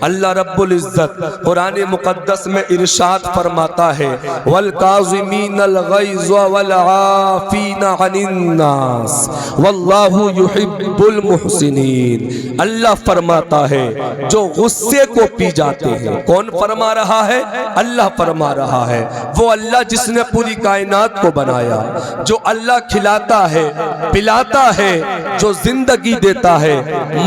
اللہ رب العزت قرآن مقدس میں ارشاد فرماتا ہے وَالْقَاظِمِينَ الْغَيْظَ وَالْعَافِينَ عَنِ النَّاسِ وَاللَّهُ يُحِبُّ الْمُحْسِنِينَ۔ اللہ فرماتا ہے جو غصے کو پی جاتے ہیں۔ کون فرما رہا ہے؟ اللہ فرما رہا ہے۔ وہ اللہ جس نے پوری کائنات کو بنایا، جو اللہ کھلاتا ہے، پلاتا ہے، جو زندگی دیتا ہے،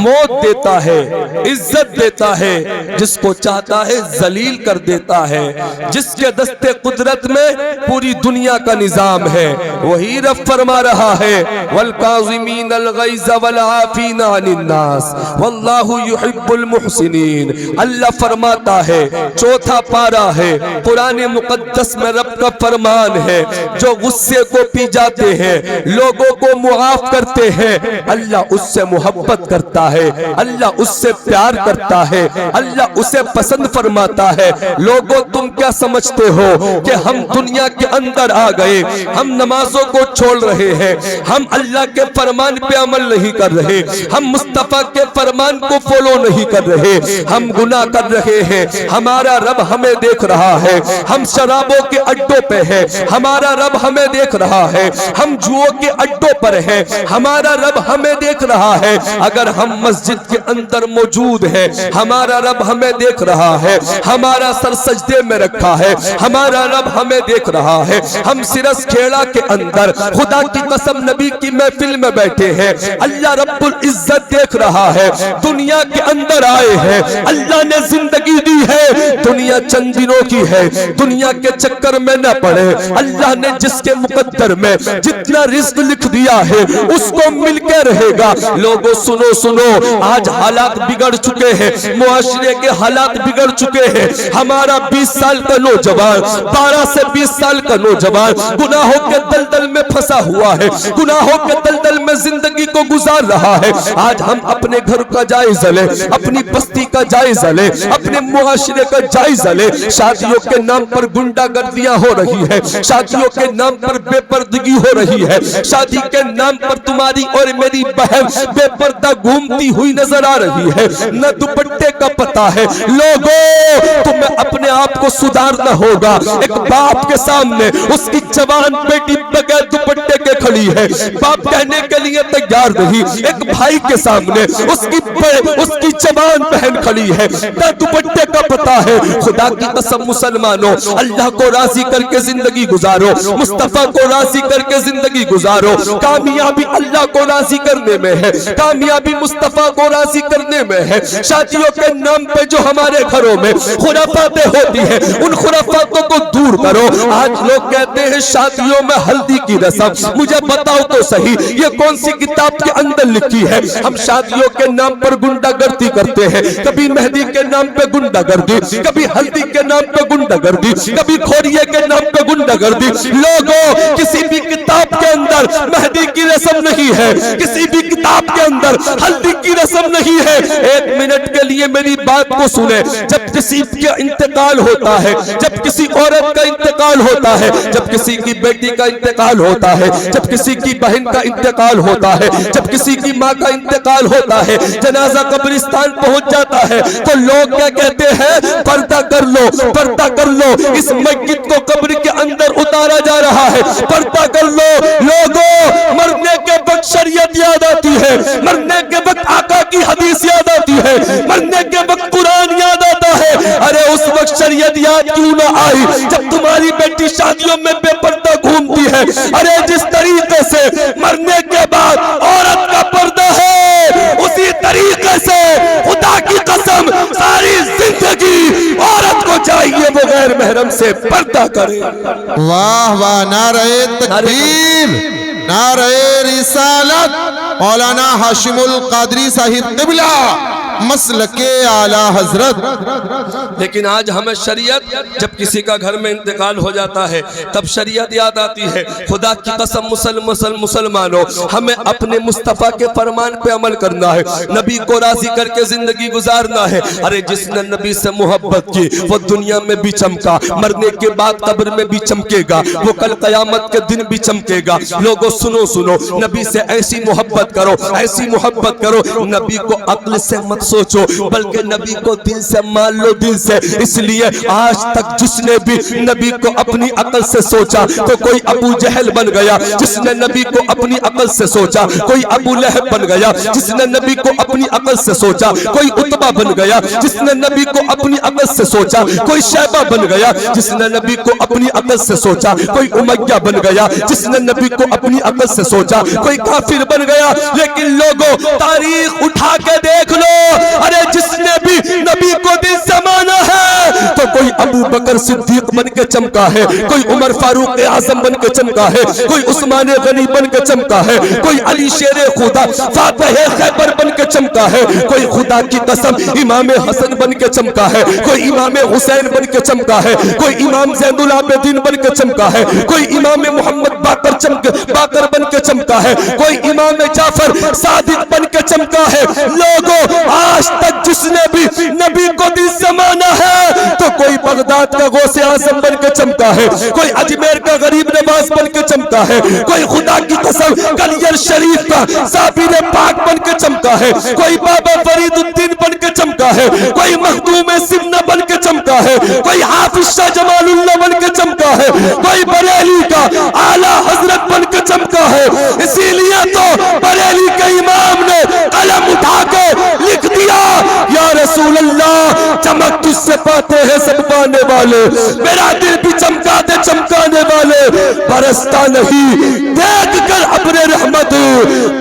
موت دیتا ہے، عزت دیتا ہے، جس کو چاہتا ہے ذلیل کر دیتا ہے، جس کے دست قدرت میں پوری دنیا کا نظام ہے، وہی رب فرما رہا ہے وَالْقَاظِمِينَ الْغَيْظَ وَالْعَافِينَ عَنِ النَّاسِ وَاللَّهُ يُحِبُّ الْمُحْسِنِينَ۔ اللہ فرماتا ہے، چوتھا پارہ ہے قرآن مقدس میں رب کا فرمان ہے، جو غصے کو پی جاتے ہیں، لوگوں کو معاف کرتے ہیں، اللہ اس سے محبت کرتا ہے، اللہ اس سے پیار کرتا ہے، اللہ اسے پسند فرماتا ہے۔ لوگوں تم کیا سمجھتے ہو کہ ہم دنیا کے اندر آ گئے، ہم نمازوں کو چھوڑ رہے ہیں، ہم اللہ کے فرمان پہ عمل نہیں کر رہے، ہم مصطفیٰ کے فرمان کو فالو نہیں کر رہے، ہم گناہ کر رہے ہیں، ہمارا رب ہمیں دیکھ رہا ہے، ہم شرابوں کے اڈوں پہ ہیں، ہمارا رب ہمیں دیکھ رہا ہے، ہم جوؤں کے اڈوں پر ہیں، ہمارا رب ہمیں دیکھ رہا ہے، اگر ہم مسجد کے اندر موجود ہیں، ہمارا رب ہمیں دیکھ رہا ہے، ہمارا سر سجدے میں رکھا ہے، ہمارا رب ہمیں دیکھ رہا ہے، ہم سرس کھیڑا کے اندر خدا کی قسم نبی کی محفل میں بیٹھے ہیں، اللہ رب العزت دیکھ رہا ہے، دنیا کے اندر آئے ہیں، اللہ نے زندگی دی ہے، دنیا چند دنوں کی ہے، دنیا کے چکر میں نہ پڑے، اللہ نے جس کے مقدر میں جتنا رزق لکھ دیا ہے اس کو مل کے رہے گا۔ لوگوں سنو سنو، آج حالات بگڑ چکے ہیں، معاشرے کے حالات بگڑ چکے ہیں، ہمارا 20 سال کا نوجوان، 12 سے 20 سال کا نوجوان گناہوں کے دلدل میں پھنسا ہوا ہے، گناہوں کے دلدل میں زندگی کو گزار رہا ہے۔ آج ہم اپنے گھر کا جائزہ لیں، اپنی بستی کا جائزہ لیں، اپنے معاشرے کا جائزہ لیں، شادیوں کے نام پر گنڈا گردیاں ہو رہی ہے، شادیوں کے نام پر بے پردگی ہو رہی ہے، شادی کے نام پر تمہاری اور میری بہن بے پردہ گھومتی ہوئی نظر آ رہی ہے، نہ دوپٹے کا پتہ ہے۔ لوگوں تمہیں اپنے آپ کو سدھارنا ہوگا۔ ایک باپ کے سامنے اس کی جوان بیٹی بغیر دوپٹے کے کھڑی ہے، باپ کہنے کے لیے تیار نہیں۔ ایک بھائی کے سامنے اس کی جوان بہن کھڑی ہے، نہ دوپٹے کا پتہ ہے۔ خدا کی قسم مسلمانوں، اللہ کو راضی کر کے زندگی گزارو، مصطفیٰ کو راضی کر کے زندگی گزارو۔ کامیابی اللہ کو راضی کرنے میں ہے، کامیابی مصطفیٰ کو راضی کرنے میں ہے۔ شادیوں کے نام پہ جو ہمارے گھروں میں خرافاتیں ہوتی ہیں، ان خرافاتوں کو دور کرو۔ آج لوگ کہتے ہیں شادیوں میں ہلدی کی رسم، مجھے بتاؤ تو صحیح یہ کون سی کتاب کے اندر لکھی ہے؟ ہم شادیوں کے نام پر گنڈا گردی کرتے ہیں، کبھی مہندی کے نام پہ گنڈا گردی، کبھی ہلدی کے نام پہ گنڈا گردی، کبھی کھوریے کے نام پہ گنڈا گردی۔ لوگوں کسی بھی کتاب کے اندر مہندی کی رسم نہیں ہے، کسی بھی کتاب کے اندر ہلدی کی رسم نہیں ہے۔ ایک منٹ کے لیے میری بات کو سنیں، جب کسی کا انتقال ہوتا ہے، جب کسی عورت کا انتقال ہوتا ہے، جب کسی کی بیٹی کا انتقال ہوتا ہے، جب کسی کی بہن کا انتقال ہوتا ہے، جب کسی کی ماں کا انتقال ہوتا ہے، جنازہ قبرستان پہنچ جاتا ہے تو لوگ کیا کہتے ہیں؟ پردہ کر لو، پردہ کر لو، اس میت کو قبر کے اندر اتارا جا رہا ہے، پردہ کر لو۔ لوگوں مرنے کے وقت شریعت یاد آتی ہے، مرنے کے وقت آقا کی حدیث یاد آتی ہے، مرنے کے وقت قرآن یاد آتا ہے۔ ارے اس وقت شریعت یاد کیوں نہ آئی جب تمہاری بیٹی شادیوں میں بے پردہ گھومتی ہے؟ ارے جس طریقے سے مرنے کے بعد عورت کا پردہ ہے، اسی طریقے سے خدا کی قسم ساری زندگی عورت کو چاہیے وہ غیر محرم سے پردہ کرے۔ واہ واہ، نعرہ تکبیر، نعرہ رسالت، مولانا ہاشم القادری صاحب قبلہ مسلک اعلی حضرت۔ لیکن آج ہمیں شریعت، جب کسی کا گھر میں انتقال ہو جاتا ہے تب شریعت یاد آتی ہے۔ خدا کی قسم مسلمانوں، ہمیں اپنے مصطفیٰ کے فرمان پہ عمل کرنا ہے، نبی کو راضی کر کے زندگی گزارنا ہے۔ ارے جس نے نبی سے محبت کی وہ دنیا میں بھی چمکا، مرنے کے بعد قبر میں بھی چمکے گا، وہ کل قیامت کے دن بھی چمکے گا۔ لوگوں سنو سنو، نبی سے ایسی محبت کرو، ایسی محبت کرو، نبی کو عقل سے مت سوچو بلکہ نبی کو دل سے مان لو، دل سے۔ اس لیے آج تک جس نے بھی نبی کو اپنی عقل سے سوچا تو کوئی ابو جہل بن گیا، جس نے نبی کو اپنی عقل سے سوچا کوئی ابو لہب بن گیا، جس نے نبی کو اپنی عقل سے سوچا کوئی عتبہ بن گیا، جس نے نبی کو اپنی عقل سے سوچا کوئی شیبہ بن گیا، جس نے نبی کو اپنی عقل سے سوچا کوئی امیہ بن گیا، جس نے نبی کو اپنی عقل سے سوچا کوئی کافر بن گیا۔ لیکن لوگوں تاریخ اٹھا کے دیکھ لو، ارے جس نے بھی نبی کو دل سے مانا ہے تو کوئی ابو بکر صدیق بن کے چمکا ہے، کوئی عمر فاروق اعظم بن کے چمکا ہے، کوئی عثمان غنی بن کے چمکا ہے، کوئی علی شیر خدا فاتح خیبر بن کے چمکا ہے، کوئی خدا کی قسم امام حسن بن کے چمکا ہے، کوئی امام حسین بن کے چمکا ہے، کوئی امام زین العابدین بن کے چمکا ہے، کوئی امام محمد باقر بن کے چمکا ہے، کوئی امام جعفر صادق بن کے چمکا ہے۔ لوگوں آج تک جس نے بھی نبی کو دل سے مانا ہے تو کوئی بغداد کا غوث اعظم بن کے چمکا ہے، کوئی اجمیر کا غریب نواز بن کے چمکا ہے، کوئی خدا کی قسم کلیر شریف کا صابر پاک بن کے چمکا ہے، کوئی بابا فرید الدین بن کے چمکا ہے، کوئی مخدوم سمنہ بن کے چمکا ہے، کوئی حافظ شاہ جمال اللہ بن کے چمکا ہے، کوئی بریلی کا اعلیٰ حضرت بن کے چمکا ہے۔ اسی لیے تو بریلی کے امام نے قلم اٹھا کے لکھ دیا، یا رسول اللہ چمک تجھ سے پاتے ہیں سب پانے والے، میرا دل بھی چمکا دے چمکانے والے، برستا نہیں دیکھ کر ابر رحمت،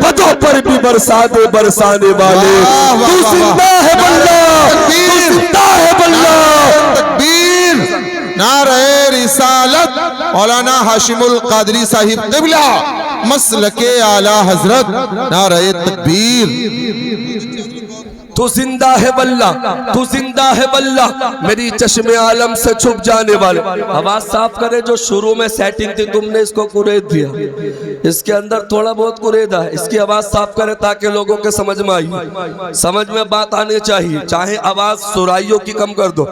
پدوں پر بھی برسا دے برسانے والے۔ تو زندہ ہے واللہ، تو زندہ ہے واللہ۔ تکبیر، نعرہ رسالت، مولانا ہاشم القادری صاحب قبلہ مسلک اعلیٰ حضرت، نعرہ تکبیر۔ تو زندہ ہے واللہ، تو زندہ ہے واللہ، میری چشم عالم سے چھپ جانے والے۔ آواز صاف کرے، جو شروع میں سیٹنگ تھی تم نے اس کو قرید دیا، اس کے اندر تھوڑا بہت قریدہ ہے، اس کی آواز صاف کرے تاکہ لوگوں کے سمجھ میں آئی، سمجھ میں بات آنے چاہیے، چاہے آواز سرائیوں کی کم کر دو،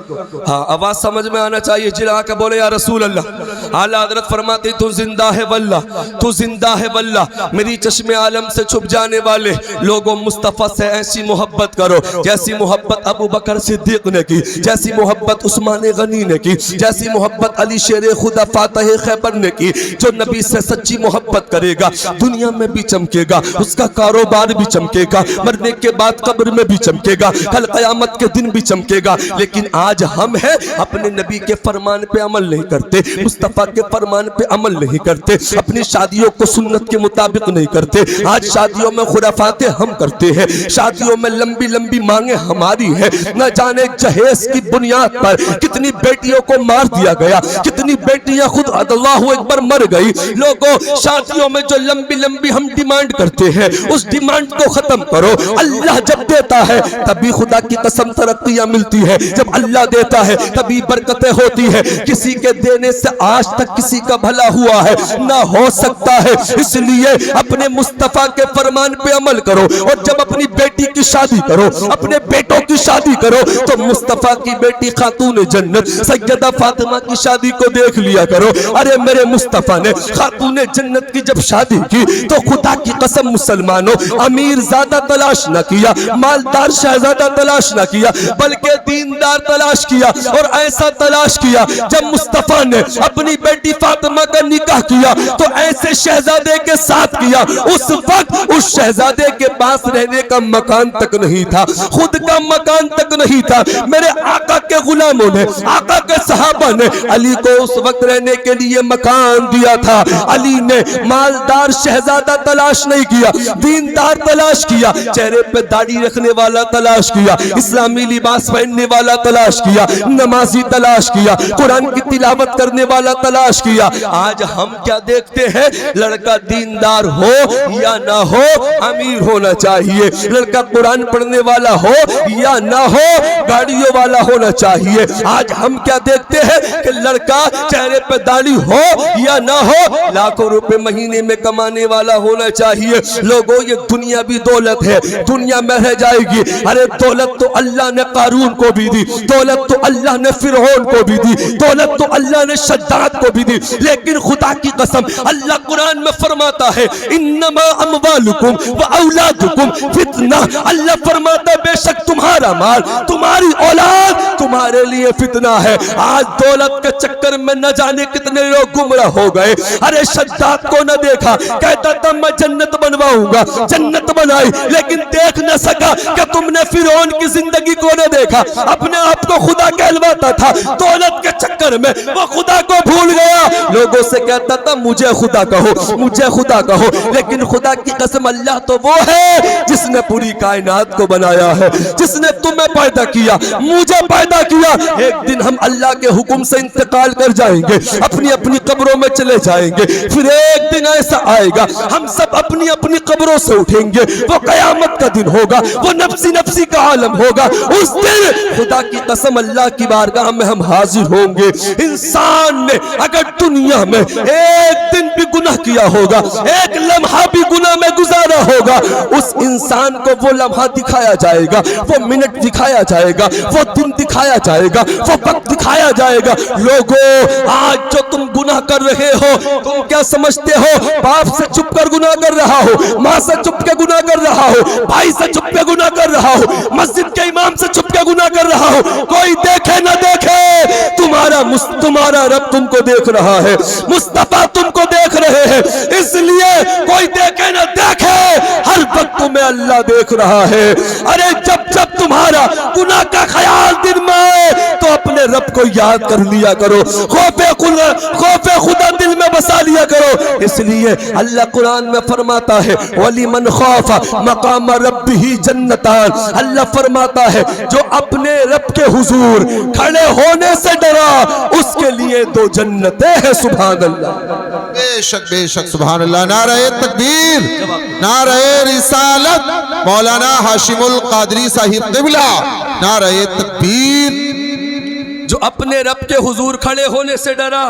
ہاں آواز سمجھ میں آنا چاہیے۔ جلا کے بولے یا رسول اللہ۔ اعلیٰ حضرت فرماتے تو زندہ ہے واللہ، تو زندہ ہے واللہ، میری چشم عالم سے چھپ جانے والے لوگوں، مصطفیٰ سے ایسی محبت کرو جیسی محبت ابو بکر صدیق نے کی، جیسی محبت عثمان غنی نے کی، جیسی محبت علی شیر خدا فاتح خیبر نے کی۔ جو نبی سے سچی محبت کرے گا دنیا میں بھی چمکے گا، اس کا کاروبار بھی چمکے گا، مرنے کے بعد قبر میں بھی چمکے گا، کل قیامت کے دن بھی چمکے گا۔ لیکن آج ہم ہیں اپنے نبی کے فرمان پہ عمل نہیں کرتے، مصطفیٰ کے فرمان پہ عمل نہیں کرتے، اپنی شادیوں کو سنت کے مطابق نہیں کرتے۔ آج شادیوں میں خرافات ہم کرتے ہیں، شادیوں میں لمبی لمبی مانگیں ہماری ہے، نہ جانے جہیز کی بنیاد پر کتنی بیٹیوں کو مار دیا گیا، کتنی بیٹیاں خود اللہ اکبر مر گئی۔ لوگوں شادیوں میں جو لمبی لمبی ہم ڈیمانڈ کرتے ہیں اس ڈیمانڈ کو ختم کرو۔ اللہ جب دیتا ہے تبھی خدا کی قسم ترقیاں ملتی ہے، جب اللہ دیتا ہے تبھی برکتیں ہوتی ہے۔ کسی کے دینے سے آج تک کسی کا بھلا ہوا ہے نہ ہو سکتا ہے، اس لیے اپنے مصطفیٰ کے فرمان پہ عمل کرو۔ اور جب اپنی بیٹی کی شادی کرو، اپنے بیٹوں کی شادی کرو تو مصطفیٰ کی بیٹی خاتون جنت سیدہ فاطمہ کی شادی کو دیکھ لیا کرو۔ ارے میرے مصطفیٰ نے خاتون جنت کی جب شادی کی تو خدا کی قسم مسلمانوں امیر زیادہ تلاش نہ کیا، مالدار شہزادہ تلاش نہ کیا، بلکہ دیندار تلاش کیا، اور ایسا تلاش کیا جب مصطفیٰ نے اپنی بیٹی فاطمہ کا نکاح کیا تو ایسے شہزادے کے ساتھ کیا اس وقت اس شہزادے کے پاس رہنے کا مکان تک نہیں تھا، خود کا مکان تک نہیں تھا۔ میرے آقا کے غلاموں نے، آقا کے صحابہ نے علی کو اس وقت رہنے کے لیے مکان دیا تھا۔ علی نے مالدار شہزادہ تلاش نہیں کیا، دیندار تلاش کیا، چہرے پہ داڑھی رکھنے والا تلاش کیا، اسلامی لباس پہننے والا تلاش کیا، نمازی تلاش کیا، قرآن کی تلاوت کرنے والا تلاش کیا۔ آج ہم کیا دیکھتے ہیں؟ لڑکا دیندار ہو یا نہ ہو امیر ہونا چاہیے، لڑکا قرآن پڑھنے والا ہو یا نہ ہو گاڑیوں والا ہونا چاہیے۔ آج ہم کیا دیکھتے ہیں کہ لڑکا چہرے پہ داڑھی ہو یا نہ ہو لاکھوں روپے مہینے میں کمانے والا ہونا چاہیے۔ لوگوں یہ دنیا بھی دولت ہے، دنیا میں رہ جائے گی۔ ارے دولت تو اللہ نے قارون کو بھی دی، دولت تو اللہ نے فرعون کو بھی دی، دولت تو اللہ نے شداد کو بھی دی، لیکن خدا کی قسم اللہ قرآن میں فرماتا ہے انما اموالکم و اولادکم فتنہ۔ اللہ فرماتا فرماتا ہے بے شک تمہارا مال تمہاری اولاد تمہارے لیے فتنہ ہے. آج دولت کے چکر میں نہ جانے کتنے لوگ گمراہ ہو گئے. ارے شداد کو نہ دیکھا, کہتا تھا میں جنت بنواؤں گا, جنت بنائی, لیکن دیکھ نہ سکا کہ تم نے فرعون کی زندگی کو نہ دیکھا, اپنے آپ کو خدا کہلواتا تھا, دولت کے چکر میں وہ خدا کو بھول گیا. لوگوں سے کہتا تھا مجھے خدا کہو, مجھے خدا کہو, لیکن خدا کی قسم اللہ تو وہ ہے جس نے پوری کائنات کو بنایا ہے, جس نے تمہیں پیدا کیا, مجھے پیدا کیا. ایک دن ہم اللہ کے حکم سے انتقال کر جائیں گے, اپنی اپنی قبروں میں چلے جائیں گے. پھر ایک دن ایسا آئے گا ہم سب اپنی اپنی قبروں سے اٹھیں گے, وہ قیامت کا دن ہوگا, وہ نفسی نفسی کا عالم ہوگا. اس دن خدا کی قسم اللہ کی بارگاہ میں ہم حاضر ہوں گے. انسان نے اگر دنیا میں ایک دن بھی گناہ کیا ہوگا, ایک لمحہ بھی گناہ میں گزارا ہوگا, اس انسان کو وہ لمحہ دکھایا جائے گا, وہ منٹ دکھایا جائے گا, وہ دن دکھایا جائے گا, وہ وقت دکھایا جائے گا. لوگوں آج جو تم گناہ کر رہے ہو تم کیا سمجھتے ہو باپ سے چھپ کر گناہ کر رہا ہو, ماں سے چھپ کے گناہ کر رہا ہو, بھائی سے چھپ کے گناہ کر رہا ہو, مسجد کے امام سے چھپ کے گناہ کر رہا ہو, کوئی دیکھے نہ دیکھے تمہارا رب تم کو دیکھ رہا ہے, مصطفیٰ تم کو دیکھ رہے ہیں. اس لیے کوئی دیکھے نہ دیکھے ہر وقت تمہیں اللہ دیکھ رہا ہے. ارے جب جب تمہارا گناہ کا خیال دل میں آئے تو اپنے رب کو یاد کر لیا کرو, خوف خدا دل میں بسا لیا کرو. اس لیے اللہ قرآن میں فرماتا ہے وَلِمَنْ خَافَ مَقَامَ رَبِّهِ جَنَّتَانِ, اللہ فرماتا ہے جو اپنے رب کے حضور کھڑے ہونے سے ڈرا اس کے لیے 2 جنتیں ہیں. سبحان اللہ, بے شک سبحان اللہ. نعرہ تکبیر, نعرہ رسالت, مولانا ہاشم القادری صاحب قبلہ, نعرہ تکبیر. جو اپنے رب کے حضور کھڑے ہونے سے ڈرا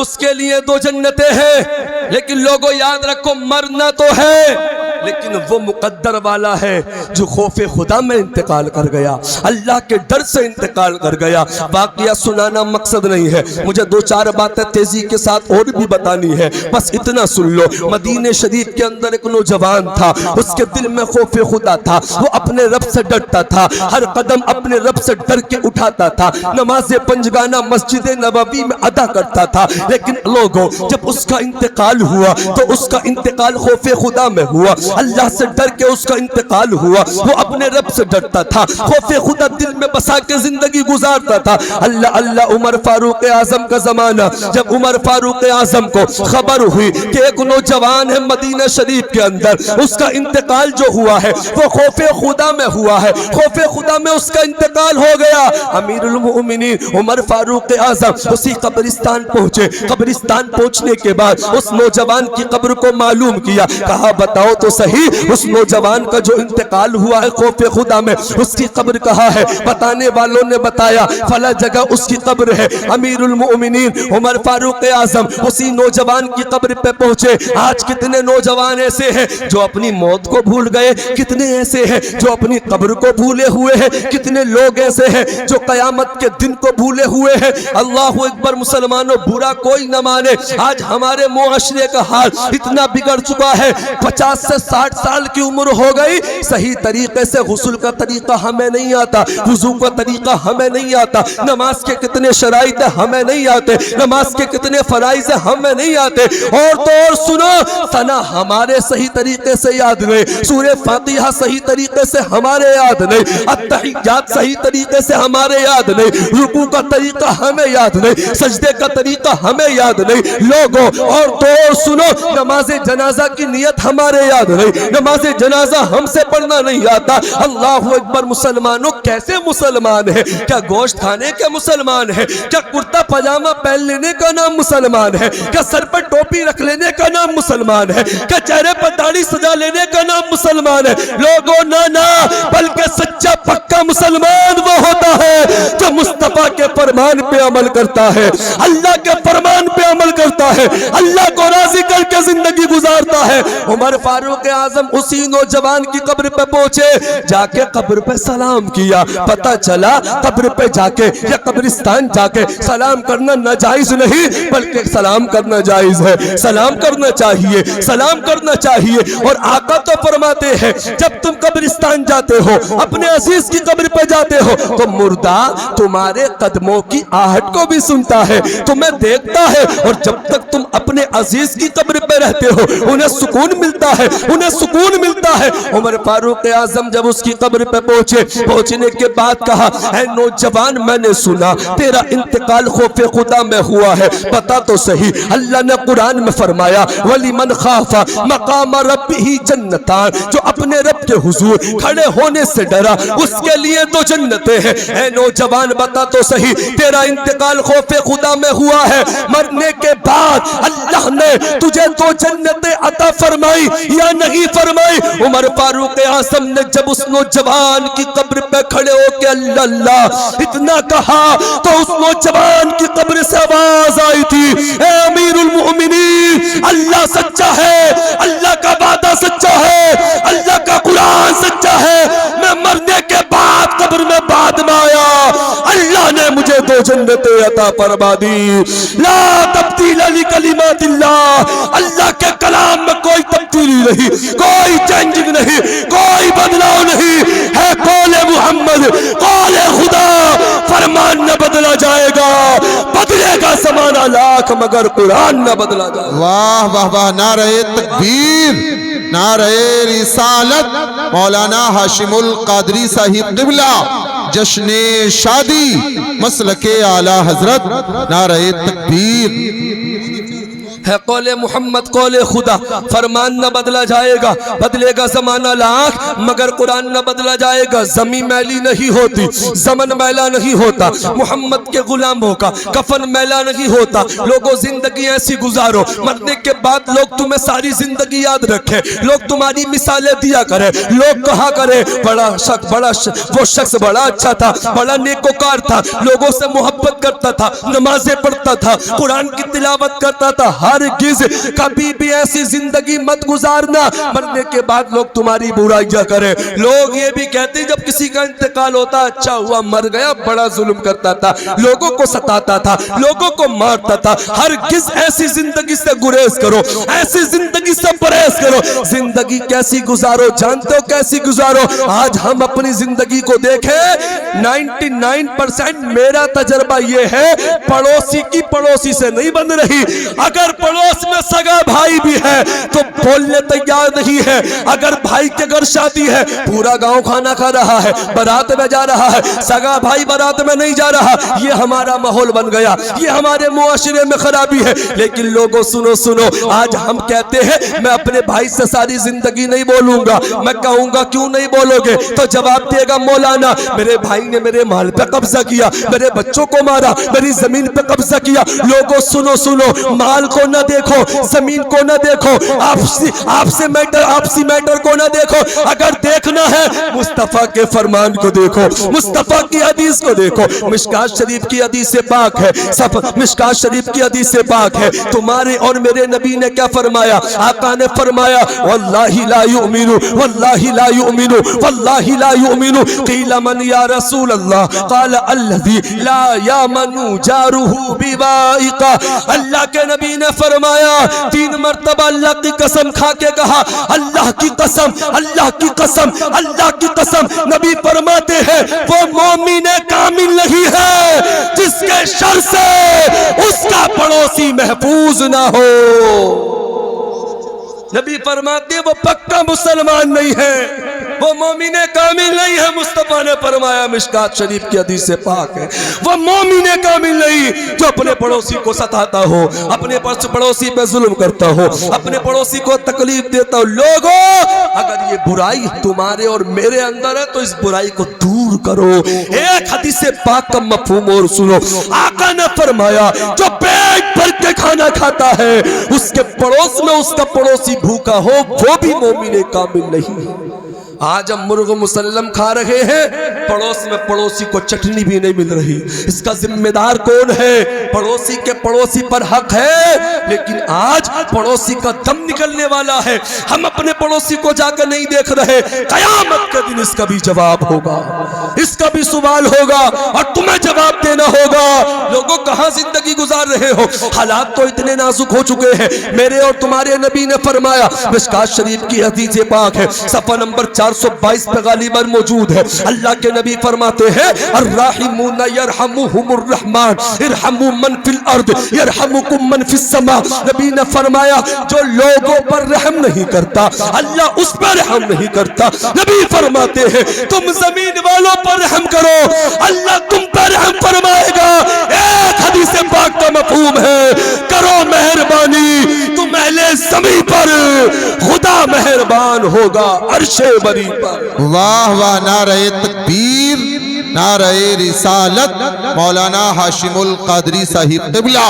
اس کے لیے 2 جنتیں ہیں. لیکن لوگوں یاد رکھو مرنا تو ہے لیکن وہ مقدر والا ہے جو خوف خدا میں انتقال کر گیا, اللہ کے ڈر سے انتقال کر گیا. واقعہ سنانا مقصد نہیں ہے, مجھے 2-4 باتیں تیزی کے ساتھ اور بھی بتانی ہے, بس اتنا سن لو. مدینہ شریف کے اندر ایک نوجوان تھا, اس کے دل میں خوف خدا تھا, وہ اپنے رب سے ڈرتا تھا, ہر قدم اپنے رب سے ڈر کے اٹھاتا تھا, نماز پنجگانہ مسجد نبوی میں ادا کرتا تھا. لیکن لوگوں جب اس کا انتقال ہوا تو اس کا انتقال خوف خدا میں ہوا, اللہ سے ڈر کے اس کا انتقال ہوا. وہ اپنے رب سے ڈرتا تھا, خوف خدا دل میں بسا کے زندگی گزارتا تھا. اللہ عمر فاروق اعظم کا زمانہ, جب عمر فاروق اعظم کو خبر ہوئی کہ ایک نوجوان ہے مدینہ شریف کے اندر, اس کا انتقال جو ہوا ہے وہ خوف خدا میں ہوا ہے, خوف خدا میں اس کا انتقال ہو گیا. امیر المؤمنین عمر فاروق اعظم اسی قبرستان پہنچے. قبرستان پہنچنے کے بعد اس نوجوان کی قبر کو معلوم کیا, کہا بتاؤ تو صحیح اس نوجوان کا جو انتقال ہوا ہے خوف خدا میں اس کی قبر کہاں ہے. بتانے والوں نے بتایا فلاں جگہ اس کی قبر ہے. امیر المؤمنین عمر فاروق اعظم اسی نوجوان کی قبر پہ پہنچے. آج کتنے نوجوان ایسے ہیں جو اپنی موت کو بھول گئے, کتنے ایسے ہیں جو اپنی قبر کو بھولے ہوئے ہیں, کتنے لوگ ایسے ہیں جو قیامت کے دن کو بھولے ہوئے ہیں. اللہ اکبر مسلمانوں, برا کوئی نہ مانے, آج ہمارے معاشرے کا حال اتنا بگڑ چکا ہے, 50 سے 60 سال کی عمر ہو گئی, صحیح طریقے سے غسل کا طریقہ ہمیں نہیں آتا, وضو کا طریقہ ہمیں نہیں آتا, نماز کے کتنے شرائط ہمیں نہیں آتے, نماز کے کتنے فرائض ہمیں نہیں آتے. اور تو اور سنو, ثنا ہمارے صحیح طریقے سے یاد نہیں, سورہ فاتحہ صحیح طریقے سے ہمارے یاد نہیں, التحیات صحیح طریقے سے ہمارے یاد نہیں, رکوع کا طریقہ ہمیں یاد نہیں, سجدے کا طریقہ ہمیں یاد نہیں. لوگوں اور تو اور سنو, نماز جنازہ کی نیت ہمارے یاد نہیں, نماز جنازہ ہم سے پڑھنا نہیں آتا. اللہ اکبر مسلمانوں, کیسے مسلمان ہے؟ کیا گوشت کھانے کے مسلمان ہے؟ کیا کرتا پاجامہ پہن لینے کا نام مسلمان ہے؟ کیا سر پر ٹوپی رکھ لینے کا نام مسلمان ہے؟ کیا چہرے پر داڑھی سجا لینے کا نام مسلمان ہے؟ لوگوں نہ, بلکہ سچا پکا مسلمان وہ ہوتا ہے جو مصطفیٰ اللہ کے فرمان پہ عمل کرتا ہے، اللہ کے فرمان پہ عمل کرتا ہے، اللہ کو راضی کر کے زندگی گزارتا ہے۔ عمر فاروق اعظم اسی نوجوان کی قبر پہ پہنچے، جا کے قبر پہ سلام کیا، پتہ چلا قبر پہ جا کے یا قبرستان جا کے سلام کرنا ناجائز نہیں بلکہ سلام کرنا جائز ہے، سلام کرنا چاہیے، سلام کرنا چاہیے۔ اور آقا تو فرماتے ہیں جب تم قبرستان جاتے ہو، اپنے عزیز کی قبر پہ جاتے ہو، تو مردہ تمہارے قدموں کی آہٹ کو بھی سنتا ہے، تمہیں دیکھتا ہے، اور جب تک تم اپنے عزیز کی قبر پہ رہتے ہو انہیں سکون ملتا ہے، انہیں سکون ملتا ہے۔ عمر فاروق اعظم جب اس کی قبر پہ پہنچے، پہنچنے کے بعد کہا، اے نوجوان میں نے سنا تیرا انتقال خوف خدا میں ہوا ہے، بتا تو صحیح اللہ نے قرآن میں فرمایا وَلِمَنْ خَافَ مَقَامَ رَبِّهِ جَنَّتَانِ، جو اپنے رب کے حضور کھڑے ہونے سے ڈرا اس کے لیے تو جنتیں ہیں۔ اے نوجوان بتا تو صحیح تیرا انتقال خوف خدا میں ہوا ہے، مرنے کے بعد اللہ نے تجھے تو جنتیں عطا فرمائی یا نہیں فرمائی؟ عمر فاروق اعظم نے جب اس نوجوان کی قبر پہ کھڑے ہو کے اللہ اللہ اتنا کہا تو اس نوجوان کی قبر سے آواز آئی تھی، اے امیر المؤمنین اللہ سچا ہے، اللہ کا وعدہ سچا ہے، اللہ کا قرآن سچا ہے، میں مرنے کے بعد قبر میں بعد میں آیا، اللہ نے مجھے دو جنتیں عطا فرما دی۔ لا تبدیل لکلمات اللہ، اللہ کے کلام میں کوئی تبدیلی نہیں، کوئی چینجنگ نہیں، کوئی بدلاؤ نہیں ہے، قول محمد قول خدا، فرمان نہ بدلا جائے گا، بدلے گا زمانہ لاکھ مگر قرآن نہ بدلا جائے گا۔ واہ واہ واہ، نعرہ تکبیر، نعرہ رسالت، مولانا ہاشم القادری صاحب قبلہ، جشن شادی مسلک اعلی حضرت، نعرہ تکبیر ہے قول محمد قول خدا، فرمان نہ بدلا جائے گا، بدلے گا زمانہ لاکھ مگر قرآن نہ بدلا جائے گا۔ زمین میلی نہیں ہوتی، زمن میلا نہیں ہوتا، محمد کے غلاموں کا کفن میلا نہیں ہوتا۔ لوگوں زندگی ایسی گزارو، مرنے کے بعد لوگ تمہیں ساری زندگی یاد رکھے، لوگ تمہاری مثالیں دیا کرے، لوگ کہا کرے وہ شخص بڑا اچھا تھا، بڑا نیکوکار تھا، لوگوں سے محبت کرتا تھا، نمازیں پڑھتا تھا، قرآن کی تلاوت کرتا تھا۔ ہرگز کبھی بھی ایسی زندگی مت گزارنا مرنے کے بعد لوگ تمہاری برائیاں کریں۔ لوگ یہ بھی کہتے ہیں جب کسی کا انتقال ہوتا اچھا ہوا مر گیا، بڑا ظلم کرتا تھا، لوگوں کو ستاتا تھا، لوگوں کو مارتا تھا۔ ہرگز ایسی زندگی سے گریز کرو، ایسی زندگی سے پرہیز کرو۔ زندگی کیسی گزارو جانتے ہو کیسی گزارو؟ آج ہم اپنی زندگی کو دیکھیں، 99% میرا تجربہ یہ ہے پڑوسی کی پڑوسی سے نہیں بن رہی۔ اگر پڑوس میں سگا بھائی بھی ہے تو بولنے تیار نہیں ہے، اگر بھائی کے گھر شادی ہے پورا گاؤں کھانا کھا رہا ہے، بارات میں جا رہا ہے، سگا بھائی بارات میں نہیں جا رہا۔ یہ ہمارا ماحول بن گیا، یہ ہمارے معاشرے میں خرابی ہے۔ لیکن لوگوں سنو سنو، آج ہم کہتے ہیں میں اپنے بھائی سے ساری زندگی نہیں بولوں گا۔ میں کہوں گا کیوں نہیں بولو گے تو جواب دے گا مولانا میرے بھائی نے میرے مال پہ قبضہ کیا، میرے بچوں کو مارا، میری زمین پہ قبضہ کیا۔ لوگوں سنو سنو، مال کو نہ دیکھو، زمین کو نہ دیکھو، آپسی میٹر کو نہ دیکھو۔ اگر دیکھنا ہے مصطفیٰ کے فرمان کو دیکھو، مصطفیٰ کی حدیث کو دیکھو۔ مشکات شریف کی حدیث سے پاک ہے، مشکات شریف کی حدیث سے پاک ہے۔ تمہارے اور میرے نبی نے کیا فرمایا؟ آقا نے فرمایا واللہ لا یؤمن، واللہ لا یؤمن، واللہ لا یؤمن۔ قیل من یا رسول اللہ؟ قال الذی لا یامن جارہ بوائقہ۔ اللہ کے نبی نے فرمایا 3 مرتبہ اللہ کی قسم کھا کے کہا، اللہ کی قسم، اللہ کی قسم، اللہ کی قسم۔ نبی فرماتے ہیں وہ مومن کامل نہیں ہے جس کے شر سے اس کا پڑوسی محفوظ نہ ہو۔ نبی فرماتے ہیں وہ پکا مسلمان نہیں ہے، وہ مومن کامل نہیں ہے۔ مصطفیٰ نے فرمایا مشکات شریف کی حدیث سے پاک ہے، وہ مومن کامل نہیں جو اپنے پڑوسی کو ستاتا ہو، اپنے پڑوسی پہ ظلم کرتا ہو، اپنے پڑوسی کو تکلیف دیتا ہو۔ لوگوں اگر یہ برائی تمہارے اور میرے اندر ہے تو اس برائی کو دور کرو۔ ایک حدیث پاک کا مفہوم اور سنو، آقا نے فرمایا جو پیٹ بھر کے کھانا کھاتا ہے اس کے پڑوس میں اس کا پڑوسی بھوکا ہو وہ بھی مومن کامل نہیں ہے۔ آج ہم مرغ مسلم کھا رہے ہیں، پڑوس میں پڑوسی کو چٹنی بھی نہیں مل رہی۔ اس کا ذمہ دار کون ہے؟ پڑوسی کے پڑوسی پر حق ہے، لیکن آج پڑوسی کا دم نکلنے والا ہے، ہم اپنے پڑوسی کو جا کر نہیں دیکھ رہے۔ قیامت کے دن اس کا بھی جواب ہوگا، اس کا بھی سوال ہوگا اور تمہیں جواب دینا ہوگا۔ لوگوں کہاں زندگی گزار رہے ہو؟ حالات تو اتنے نازک ہو چکے ہیں۔ میرے اور تمہارے نبی نے فرمایا، مشکات شریف کی حدیث پاک ہے، صفحہ نمبر 422 پہ غالباً موجود ہے، اللہ کے نبی فرماتے ہیں الراحمون یرحمہم الرحمن ارحموا من فی الارض یرحمکم من فی السماء۔ نبی نے فرمایا جو لوگوں پر رحم نہیں کرتا اللہ اس پر رحم نہیں کرتا۔ نبی فرماتے ہیں تم زمین والوں پر رحم کرو اللہ تم پر رحم فرمائے گا۔ ایک حدیث پاک کا مفہوم ہے کرو مہربانی تم اہل زمین پر خدا مہربان ہوگا عرش بری پر۔ واہ واہ، نعرہ تکبیر، نعرہ رسالت، مولانا ہاشم القادری صاحب قبلہ،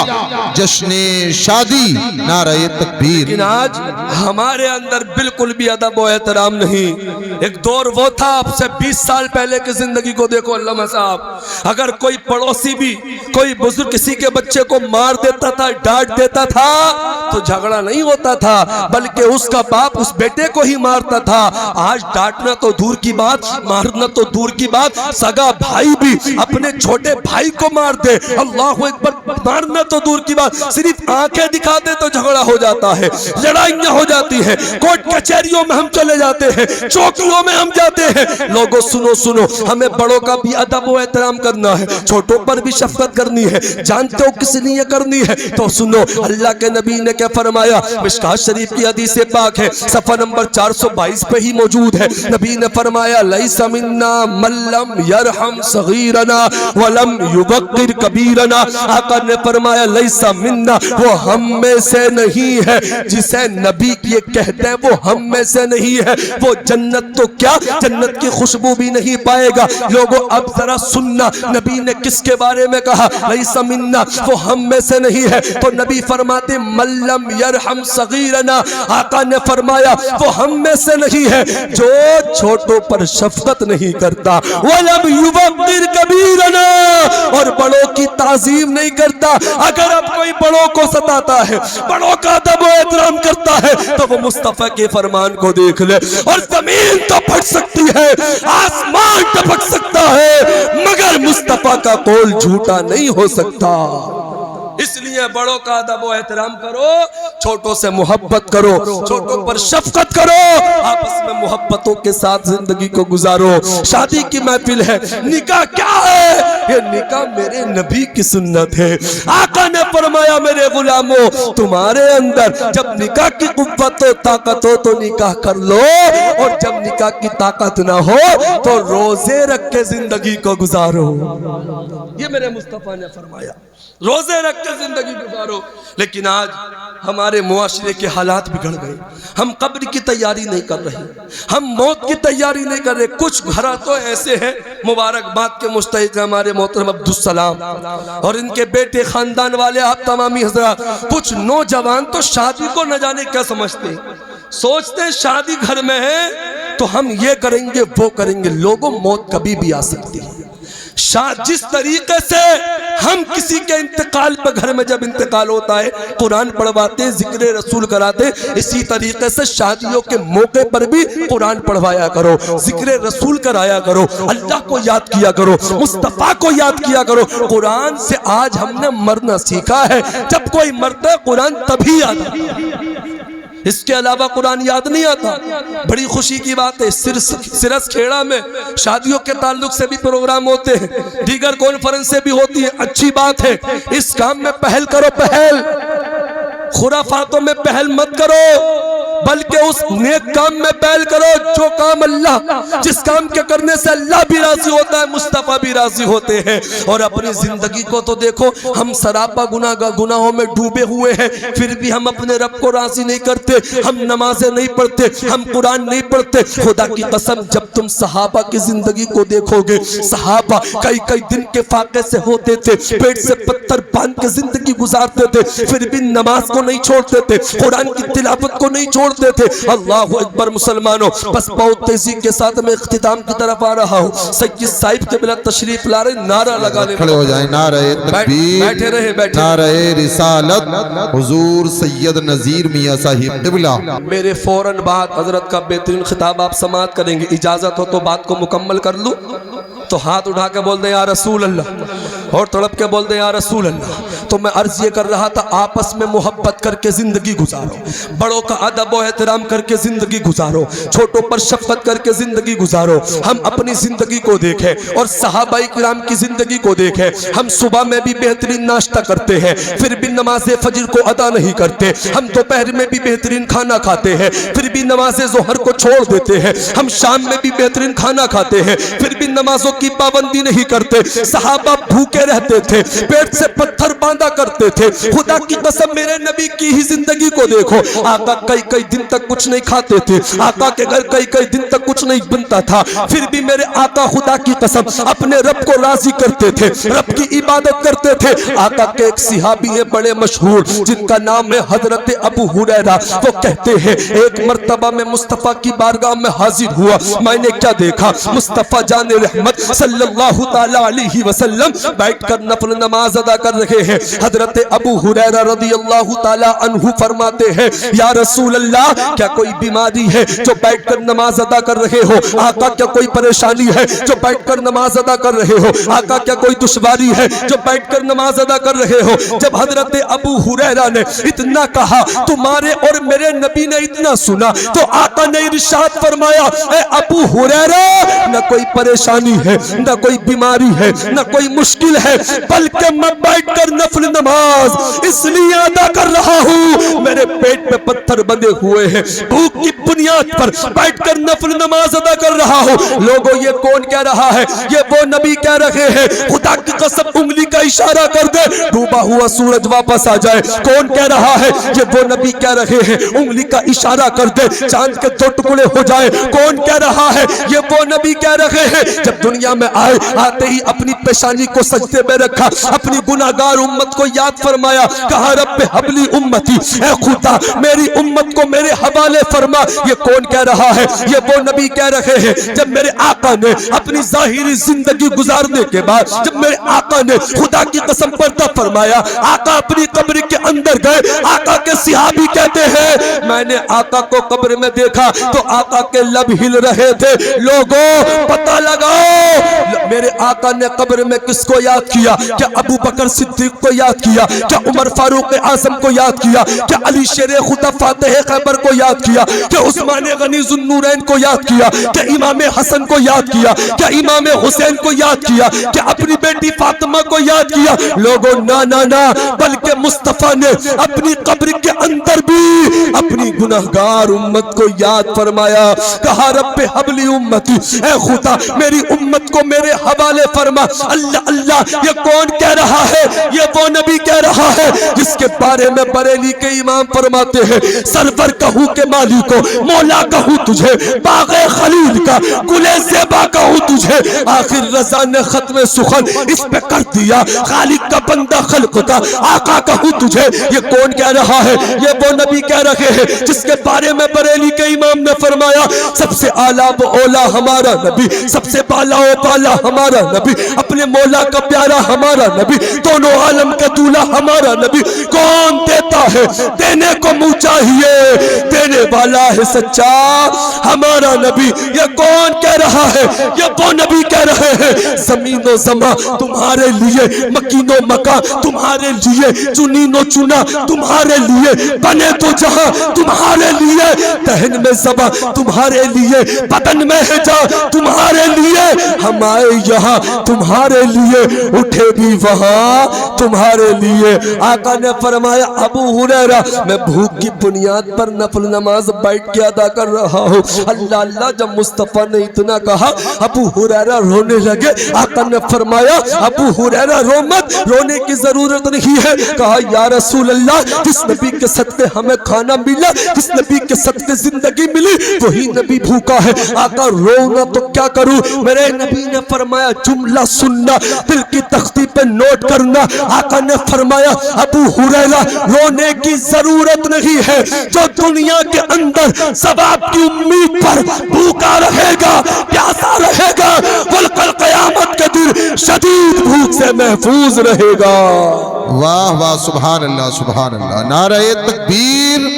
جشن شادی، نعرہ تکبیر۔ لیکن آج ہمارے اندر بالکل بھی ادب و احترام نہیں۔ ایک دور وہ تھا، اب سے 20 سال پہلے کی زندگی کو دیکھو علامہ صاحب، اگر کوئی پڑوسی بھی کوئی بزرگ کسی کے بچے کو مار دیتا تھا ڈانٹ دیتا تھا تو جھگڑا نہیں ہوتا تھا، بلکہ اس کا باپ اس بیٹے کو ہی مارتا تھا۔ آج ڈانٹنا تو دور کی بات، مارنا تو دور کی بات، سگا بھائی بھی اپنے چھوٹے بھائی کو مار دے، اللہ اکبر، مارنا تو دور کی بات، صرف آنکھیں دکھا دے تو جھگڑا ہو جاتا ہے، لڑائیاں ہو جاتی ہیں، کورٹ کچہریوں میں ہم چلے جاتے ہیں، چوکیوں میں ہم جاتے ہیں۔ لوگوں سنو، ہمیں بڑوں کا بھی ادب و احترام کرنا ہے، چھوٹوں پر بھی شفقت کرنی ہے۔ جانتے ہو کس لیے کرنی ہے؟ تو سنو، اللہ کے نبی نے کیا فرمایا؟ مشکات شریف کی حدیث پاک ہے، صفحہ نمبر 422 پہ ہی موجود ہے۔ نبی نے فرمایا لیس منا من لم یرحم صغیرنا ولم یوقر کبیرنا۔ آقا نے فرمایا لیس منا، وہ ہم میں سے نہیں ہے، جسے نبی یہ کہتے ہیں وہ ہم میں سے نہیں ہے، وہ جنت تو کیا جنت کی خوشبو بھی نہیں پائے گا۔ لوگوں اب ذرا سننا، نبی نے کس کے بارے میں کہا؟ لیس منا، وہ ہم میں سے نہیں ہے، تو نبی فرماتے من لم یرحم صغیرنا، آقا نے فرمایا وہ ہم میں سے نہیں ہے جو چھوٹوں پر شفقت نہیں کرتا، وَلَمْ يُوَقِّرْ كَبِيرَنَا، اور بڑوں کی تعظیم نہیں کرتا۔ اگر اب کوئی بڑوں کو ستاتا ہے، بڑوں کا ادب و احترام کرتا ہے، تو وہ مصطفیٰ کے فرمان کو دیکھ لے، اور زمین تو پھٹ سکتی ہے، آسمان ٹپک سکتا ہے، مگر مصطفیٰ کا قول جھوٹا نہیں ہو سکتا۔ اس لیے بڑوں کا ادب و احترام کرو، چھوٹوں سے محبت کرو، چھوٹوں پر شفقت کرو، آپس میں محبتوں کے ساتھ زندگی کو گزارو۔ شادی کی محفل ہے، نکاح کیا ہے؟ یہ نکاح میرے نبی کی سنت ہے۔ آقا نے فرمایا میرے غلاموں تمہارے اندر جب نکاح کی قوت و طاقت ہو تو نکاح کر لو، اور جب نکاح کی طاقت نہ ہو تو روزے رکھ کے زندگی کو گزارو۔ یہ میرے مصطفیٰ نے فرمایا، روزے رکھ کے زندگی گزارو۔ لیکن آج ہمارے معاشرے کے حالات بگڑ گئے، ہم قبر کی تیاری نہیں کر رہے، ہم موت کی تیاری نہیں کر رہے۔ کچھ گھر تو ایسے ہیں، مبارکباد کے مستحق ہمارے محترم عبدالسلام اور ان کے بیٹے، خاندان والے، آپ تمامی حضرات، کچھ نوجوان تو شادی کو نہ جانے کیا سمجھتے ہیں، سوچتے ہیں شادی گھر میں ہے تو ہم یہ کریں گے وہ کریں گے۔ لوگوں موت کبھی بھی آ سکتی ہے۔ جس طریقے سے ہم کسی کے انتقال پہ گھر میں جب انتقال ہوتا ہے قرآن پڑھواتے، ذکر رسول کراتے، اسی طریقے سے شادیوں کے موقع پر بھی قرآن پڑھوایا کرو، ذکر رسول کرایا کرو، اللہ کو یاد کیا کرو، مصطفیٰ کو یاد کیا کرو۔ قرآن سے آج ہم نے مرنا سیکھا ہے، جب کوئی مرتا ہے قرآن تبھی یاد آتا ہے، اس کے علاوہ قرآن یاد نہیں آتا۔ بڑی خوشی کی بات ہے، سرس کھیڑا میں شادیوں کے تعلق سے بھی پروگرام ہوتے ہیں، دیگر کانفرنسیں بھی ہوتی ہیں، اچھی بات ہے۔ اس کام میں پہل کرو، پہل، خرافاتوں میں پہل مت کرو، بلکہ اس نیک کام میں پہل کرو جو کام اللہ، جس کام کے کرنے سے اللہ بھی راضی ہوتا ہے، مصطفیٰ بھی راضی ہوتے ہیں۔ اور اپنی زندگی کو تو دیکھو، ہم سراپا گناہوں میں ڈوبے ہوئے ہیں، پھر بھی ہم اپنے رب کو راضی نہیں کرتے، ہم نمازیں نہیں پڑھتے، ہم قرآن نہیں پڑھتے۔ خدا کی قسم جب تم صحابہ کی زندگی کو دیکھو گے، صحابہ کئی دن کے فاقے سے ہوتے تھے، پیٹ سے پتھر باندھ کے زندگی گزارتے تھے، پھر بھی نماز کو نہیں چھوڑتے تھے، قرآن کی تلاوت کو نہیں چھوڑتے چھوڑتے تھے. اللہ اکبر مسلمانوں. بس بہت تیزی کے ساتھ میں اختتام کی طرف آ رہا ہوں. سید صاحب کے بلا تشریف لا رہے, نعرہ لگانے. کھڑے ہو جائیں. نعرہ تکبیر, بیٹھے رہے, بیٹھے. نعرہ رسالت حضور سید نذیر میاں صاحب قبلہ. میرے فوراً بعد حضرت کا بہترین خطاب آپ سماعت کریں گے. اجازت ہو تو بات کو مکمل کر لوں؟ تو ہاتھ اٹھا کے بول دیں یا رسول اللہ, اور تڑپ کے بول دیں یا رسول اللہ. تو میں عرض یہ کر رہا تھا, آپس میں محبت کر کے زندگی گزارو, بڑوں کا ادب و احترام کر کے زندگی گزارو, چھوٹوں پر شفقت کر کے زندگی گزارو. ہم اپنی زندگی کو دیکھیں اور صحابہ کرام کی زندگی کو دیکھیں. ہم صبح میں بھی بہترین ناشتہ کرتے ہیں, پھر بھی نماز فجر کو ادا نہیں کرتے. ہم دوپہر میں بھی بہترین کھانا کھاتے ہیں, پھر بھی نماز ظہر کو چھوڑ دیتے ہیں. ہم شام میں بھی بہترین کھانا کھاتے ہیں, پھر بھی نمازوں کی پابندی نہیں کرتے. صحابہ بھوکے رہتے تھے, پیٹ سے پتھر باندھا کرتے تھے. خدا کی قسم میرے نبی کی ہی زندگی کو دیکھو. آقا کئی دن تک کچھ نہیں کھاتے تھے, آقا کے گھر کئی دن تک کچھ نہیں بنتا تھا, پھر بھی میرے آقا خدا کی قسم اپنے رب کو راضی کرتے تھے, رب کی عبادت کرتے تھے. آقا کے ایک صحابی ہیں بڑے مشہور, جن کا نام ہے حضرت ابو ہریرہ. وہ کہتے ہیں ایک مرتبہ میں مصطفیٰ کی بارگاہ میں حاضر ہوا. میں نے کیا دیکھا, مصطفیٰ جان رحمت صلی اللہ تعالی علیہ وسلم بیٹھ کر نفل نماز ادا کر رہے ہیں. حضرت ابو ہریرہ رضی اللہ تعالی عنہ فرماتے ہیں یا رسول اللہ, کیا کوئی بیماری ہے جو بیٹھ کر نماز ادا کر رہے ہو؟ آقا کیا کوئی پریشانی ہے جو بیٹھ کر نماز ادا کر رہے ہو؟ آقا کیا کوئی دشواری ہے جو بیٹھ کر نماز ادا کر رہے ہو؟ جب حضرت ابو ہریرہ نے اتنا کہا, تمہارے اور میرے نبی نے اتنا سنا, تو آقا نے ارشاد فرمایا اے ابو ہریرہ, نہ کوئی پریشانی ہے, نہ کوئی بیماری ہے, نہ کوئی مشکل ہے, بلکہ میں بیٹھ کر نفل نماز اس لیے ادا کر رہا ہوں, میرے پیٹ میں پتھر بندے ہوئے ہیں, بھوک کی بنیاد پر بیٹھ کر نفل نماز ادا کر رہا ہوں. لوگوں یہ کون کہہ رہا ہے؟ یہ وہ نبی کہہ رہے ہیں. خدا کی قسم انگلی کا اشارہ کر دے, ڈوبا ہوا سورج واپس آ جائے. کون کہہ رہا ہے؟ یہ وہ نبی کہہ رہے ہیں. انگلی کا اشارہ کر دے, چاند کے 2 ٹکڑے ہو جائے. کون کہہ رہا ہے؟ یہ وہ نبی کہہ رہے ہیں. جب دنیا میں آئے, آتے ہی اپنی پیشانی کو سجدے میں رکھا, اپنی گناہگار امت کو یاد فرمایا, کہا رب حبلی امتی, اے خدا میری امت کو میرے حوالے فرما. یہ کون کہہ رہا ہے؟ یہ وہ نبی کہہ رہے ہیں. جب میرے آقا نے اپنی ظاہری زندگی گزارنے کے بعد, جب میرے آقا نے خدا کی قسم پردہ فرمایا, آقا اپنی قبر کے اندر گئے. آقا کے صحابی کہتے ہیں میں نے آقا کو قبر میں دیکھا تو آقا کے لب ہل رہے تھے. لوگوں پتہ لگاؤ, میرے آقا نے قبر میں کس کو یاد کیا؟ کیا ابو بکر صدیق کو یاد کیا؟ کیا عمر فاروق اعظم کو یاد کیا؟ کیا علی شیر خدا فاتح خیبر کو یاد کیا؟ کیا عثمان غنی ذو النورین کو یاد کیا؟ کیا امام حسن کو یاد کیا؟ کیا امام حسین کو یاد کیا؟ کیا اپنی بیٹی فاطمہ کو یاد کیا؟ لوگوں نہ, بلکہ مصطفیٰ نے اپنی قبر کے اندر بھی اپنی گناہگار امت کو یاد فرمایا. کہا رب حبلی امتی, اے خدا میری امت کو میرے حوالے فرما. اللہ اللہ, یہ کون کہہ رہا ہے؟ یہ وہ نبی کہہ رہا ہے جس کے بارے میں بریلی کے امام فرماتے ہیں سرور کہوں کہ مالی کو, مولا کہوں تجھے, باغ خلیل کا گل زیبا کہوں تجھے. آخر رضا نے ختم سخن اس پہ کر دیا, خالق کا بندہ خلق کا آقا کہوں تجھے. یہ کون کہہ رہا ہے؟ یہ وہ نبی کہہ رہے ہیں جس کے بارے میں بریلی کے امام نے فرمایا سب سے اعلیٰ و اولا ہمارا نبی, سب سے بالا و بالا ہمارا نبی, اپنے مولا کا پیارا ہمارا نبی, دونوں عالم کا دولہ ہمارا نبی. کون دیتا ہے؟ دینے کو منہ چاہیے, دینے والا ہے سچا ہمارا نبی. یہ کون کہہ رہا ہے؟ یہ وہ نبی کہہ رہے ہیں زمین و زمان تمہارے لیے, مکین و مکان تمہارے لیے, چنین و چنا تمہارے لیے, بنے تو جہاں تمہارے لیے, دہن میں زبا تمہارے لیے, بدن میں ہے جا تمہارے لیے, ہم آئے یہاں تمہارے لیے, اٹھے بھی وہاں تمہارے لیے. آقا نے فرمایا ابو ہریرہ میں بھوک کی بنیاد پر نفل نماز بیٹھ کے ادا کر رہا ہوں. اللہ اللہ, جب مصطفیٰ نے اتنا کہا ابو ہریرہ رونے لگے. آقا نے فرمایا ابو ہریرہ رو مت, رونے کی ضرورت نہیں ہے. کہا یا رسول اللہ, جس نبی کے صدقے ہمیں کھانا ملا, جس نبی کے صدقے زندگی ملی, وہی نبی بھوکا ہے. آقا رونا تو کیا کروں؟ میرے نبی نے فرمایا جملہ سننا, دل کی تختی پہ نوٹ کرنا. آقا نے فرمایا ابو ہریرہ رونے کی ضرورت نہیں ہے, جو دنیا کے اندر ثواب کی امید پر بھوکا رہے گا, پیاسا رہے گا, وہ کل قیامت کے دن شدید بھوک سے محفوظ رہے گا. واہ واہ, سبحان اللہ سبحان اللہ. نعرہ تکبیر,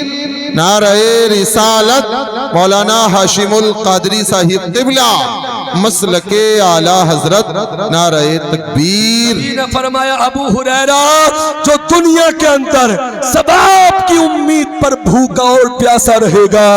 نعرہ رسالت. مولانا ہاشم القادری صاحب قبلہ مسلک اعلی حضرت. نعرہ تکبیر. نے فرمایا ابو ہریرہ جو دنیا کے اندر ثواب کی امید پر بھوکا اور پیاسا رہے گا,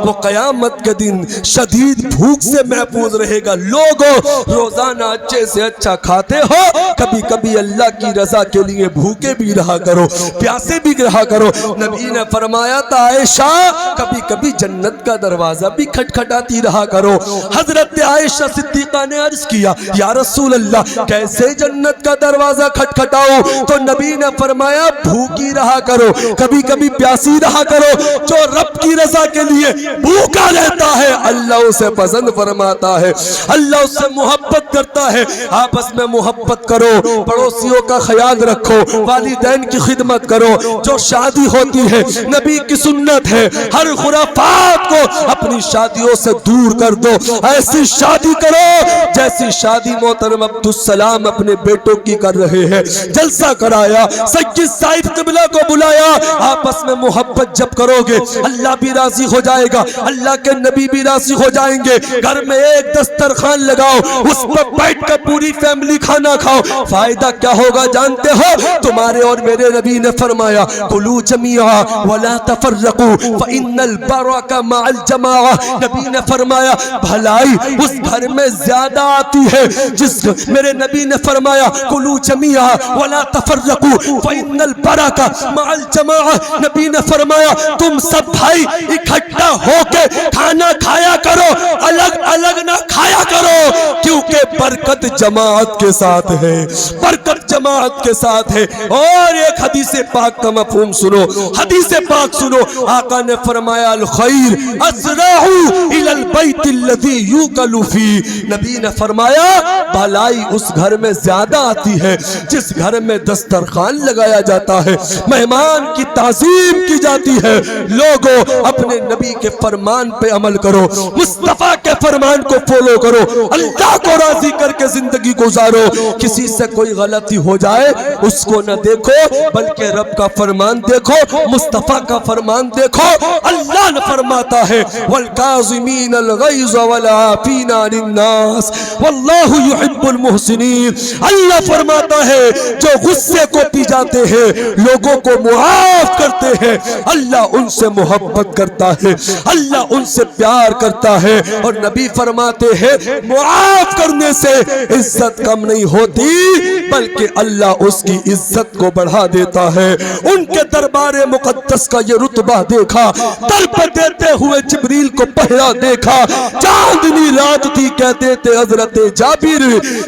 وہ قیامت کے دن شدید بھوک سے محفوظ رہے گا. لوگوں روزانہ اچھے سے اچھا کھاتے ہو, کبھی کبھی اللہ کی رضا کے لیے بھوکے بھی رہا کرو, پیاسے بھی رہا کرو. نبی نے فرمایا تھا عائشہ کبھی کبھی جنت کا دروازہ بھی کھٹکھٹاتی رہا کرو. حضرت عائشہ صدیقہ نے عرض کیا یا رسول اللہ کیسے جنت کا دروازہ کھٹکھٹاؤ؟ تو نبی نے فرمایا بھوکی رہا کرو, کبھی کبھی پیاسی رہا کرو. جو رب کی رضا کے لیے بھوکا رہتا ہے اللہ اسے پسند فرماتا ہے, اللہ اس سے محبت کرتا ہے. آپس میں محبت کرو, پڑوسیوں کا خیال رکھو, والدین کی خدمت کرو. جو شادی ہوتی ہے نبی کی سنت ہے, ہر خرافات کو اپنی شادیوں سے دور کر دو. ایسی شادی کرو جیسی شادی محترم عبدالسلام اپنے بیٹوں کی کر رہے ہیں. جلسہ کرایا, سید صاحب قبلہ کو بلایا. آپس میں محبت جب کرو گے اللہ بھی راضی ہو جائے گا, اللہ کے نبی بھی راضی ہو جائیں گے. گھر میں ایک دسترخوان لگاؤ, اس پر بیٹھ کر پوری فیملی کھانا کھاؤ. فائدہ کیا ہوگا جانتے ہو؟ تمہارے اور میرے نبی نے فرمایا کلوا جمیعا ولا تفرقوا فإن البرکۃ مع الجماعہ. نبی نے فرمایا بھلائی اس گھر میں زیادہ آتی ہے جس, میرے نبی نے فرمایا کلوا جمیعا ولا تفرقوا فإن البرکۃ مع الجماعہ. نبی نے فرمایا تم سب بھائی اکٹھا ہو کے کھانا کھایا کرو, الگ الگ نہ کھایا کرو, کیونکہ برکت جماعت کے ساتھ ہے, برکت جماعت کے ساتھ ہے. اور ایک حدیث پاک کا مفہوم سنو, حدیث پاک سنو. آقا نے فرمایا الخیر اسرع الی البیت الذی یوکل فیہ. نبی نے فرمایا بھلائی اس گھر میں زیادہ آتی ہے جس گھر میں دسترخوان لگایا جاتا ہے, مہمان کی تعظیم کی جاتی ہے. لوگوں اپنے نبی کے فرمان پہ عمل کرو, مصطفیٰ کے فرمان کو فالو کرو, اللہ کو راضی کر کے زندگی گزارو. کسی سے کوئی غلطی ہو جائے اس کو نہ دیکھو بلکہ رب کا فرمان دیکھو, مصطفیٰ کا فرمان دیکھو. اللہ نے فرماتا ہے والکاظمین الغیظ والعافین عن الناس واللہ یحب المحسنین. اللہ فرماتا ہے جو غصے کو پی جاتے ہیں, لوگوں کو معاف کرتے ہیں, اللہ ان سے محبت کرتا ہے, اللہ ان سے پیار کرتا ہے. اور نبی فرماتے ہیں معاف کرنے سے عزت کم نہیں ہوتی بلکہ اللہ اس کی عزت کو بڑھا دیتا ہے. ان کے دربار مقدس کا یہ رتبہ دیکھا, در پہ دیتے ہوئے جبریل کو پہرا دیکھا. چاندنی رات تھی کہتے تھے حضرت جابر,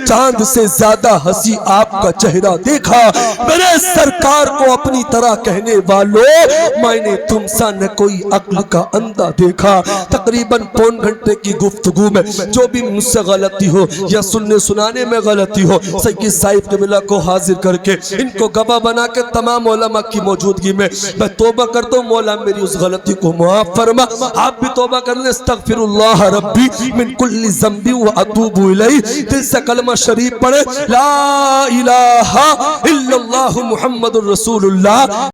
چاند سے زیادہ ہنسی آپ کا چہرہ دیکھا. میرے سرکار کو اپنی طرح کہنے والوں میں نے تم سا نہ کوئی عقل کا اندھا دیکھا. تقریباً پون گھنٹے کی گفتگو میں جو بھی مجھ سے غلطی ہو یا سننے سنانے میں غلطی ہو, سید صاحب قبلہ کو حاضر کر کے ان کو گواہ بنا کے تمام علماء کی موجودگی میں توبہ کرتا ہوں, مولا میری اس غلطی کو معاف فرما. آپ بھی توبہ کر لیں, استغفر اللہ ربی من کل ذنب واتوب الیہ. دل سے کلمہ شریف پڑھے لا الہ الا اللہ محمد الرسول اللہ.